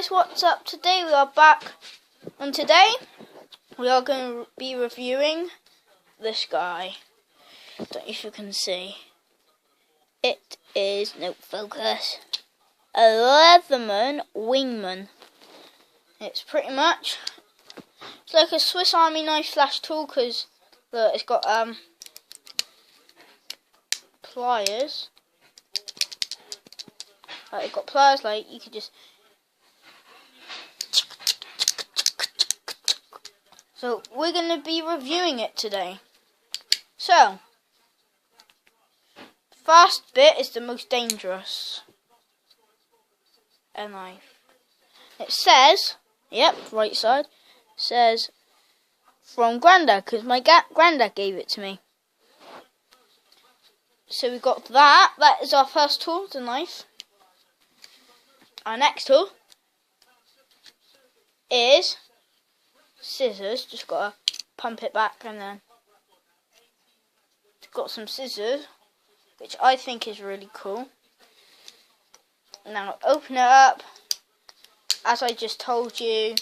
guys, what's up? Today we are back, and today we are going to be reviewing this guy. Don't know if you can see. It is, no focus, a leatherman wingman. It's pretty much, it's like a Swiss Army knife slash tool, because look, it's got pliers. Like, it's got pliers, like you could just. So we're going to be reviewing it today. So, first bit is the most dangerous. A knife. It says, yep, right side, says from Grandad, because my Grandad gave it to me. So we got that. That is our first tool, the knife. Our next tool is scissors. Just gotta pump it back, and then got some scissors, which I think is really cool. Now open it up, as I just told you.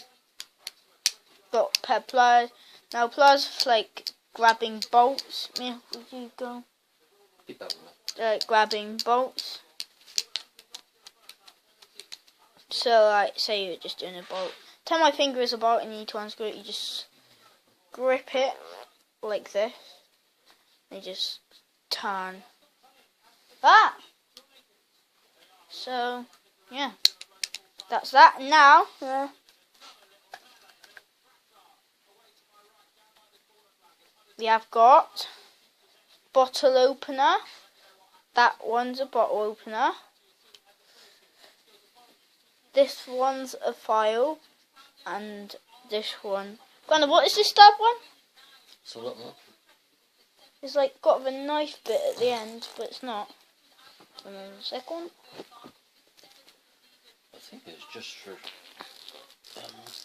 Got a pair of pliers. Now pliers for like grabbing bolts. Yeah, where do you go? Like grabbing bolts. So like, say you're just doing a bolt. Turn my finger as a bolt and you need to unscrew it. You just grip it like this. And you just turn that. So yeah, that's that. Now we have got bottle opener. That one's a bottle opener. This one's a file, and this one. Grandad, what is this stab one? It's a lot more. It's like got a knife bit at the end, but it's not. And then the second one. I think it's just for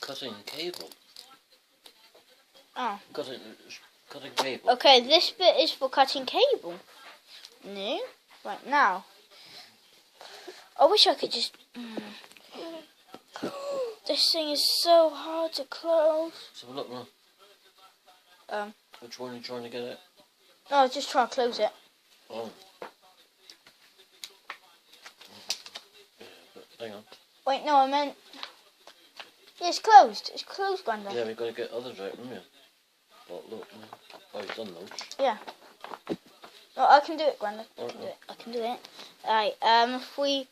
cutting cable. Oh. Cutting cable. Okay, this bit is for cutting cable. No? Right, now. I wish I could just. This thing is so hard to close. So look, man. Which one are you trying to get at? No, I was just trying to close it. Oh. Yeah, but hang on. Wait, no, I meant. Yeah, it's closed. It's closed, Grandad. Yeah, we've got to get others out, haven't we? But look, oh, you've done those. Yeah. No, I can do it, Grandad. Okay. I can do it. Alright, if we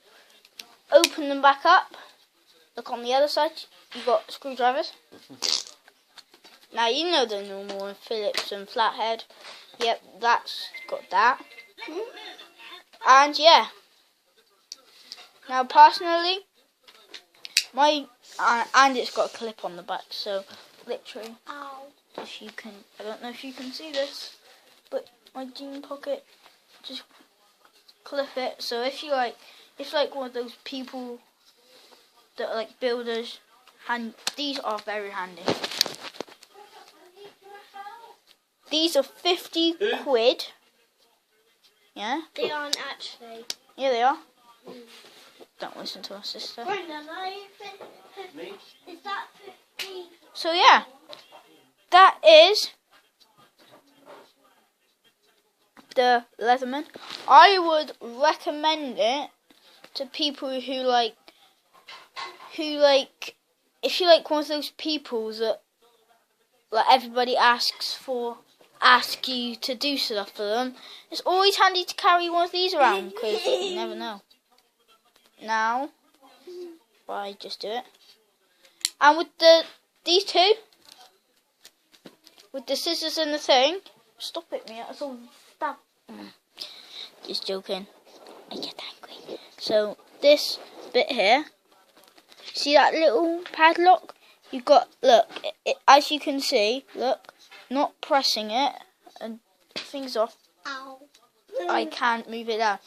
open them back up, look on the other side, you've got screwdrivers. Now, you know the normal one, Phillips and flathead. Yep, that's got that. And yeah. Now, personally, and it's got a clip on the back, so literally, if you can, I don't know if you can see this, but my jean pocket, just clip it. So if you like, it's like one of those people that are like builders, and these are very handy. These are 50 quid. Yeah? They aren't actually. Yeah, they are. Don't listen to our sister. Is that 50? So yeah, that is the Leatherman. I would recommend it to people who like, if you like one of those people that like everybody ask you to do stuff for them. It's always handy to carry one of these around, because you never know. Now, I just do it. And with these two, with the scissors and the thing, stop it, Mia. It's all stab. Just joking. I get angry. So this bit here, see that little padlock? You got, look, as you can see, look, not pressing it and things off. Ow. I can't move it down.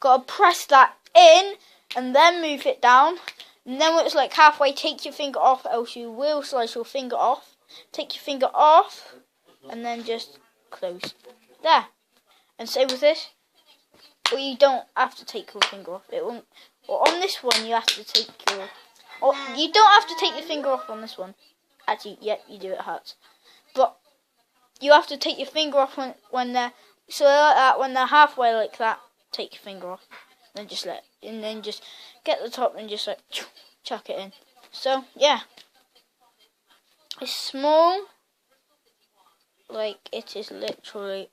Got to press that in and then move it down. And then when it's like halfway, take your finger off, else you will slice your finger off. Take your finger off and then just close. There. And same with this. Or you don't have to take your finger off. It won't. Or on this one, you have to take your Oh, you don't have to take your finger off on this one. Actually, yeah, you do. It hurts. But you have to take your finger off when they're like that. When they're halfway like that, take your finger off. Then just just get the top and just like chuck it in. So yeah, it's small. Like it is literally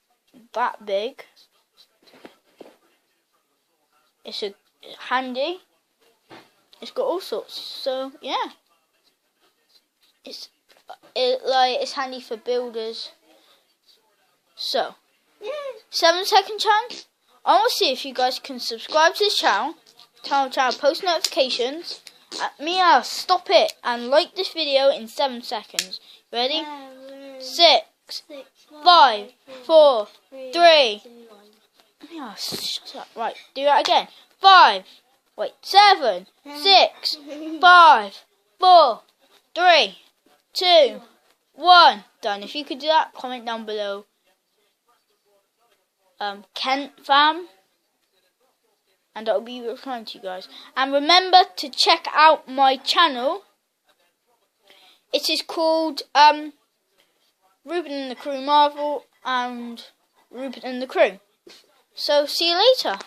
that big. It's handy. It's got all sorts. So yeah, it's handy for builders. So 7-second challenge. I want to see if you guys can subscribe to this channel, tell channel post notifications. I'll stop it and like this video in 7 seconds. Ready? 6, 5, 4, 3. Yeah, shut up. Right, do that again. 7, 6, 5, 4, 3, 2, 1. Done. If you could do that, comment down below. Kent fam, and I'll be replying to you guys. And remember to check out my channel. It is called Ruben and the Crew Marvel and Ruben and the Crew. So see you later.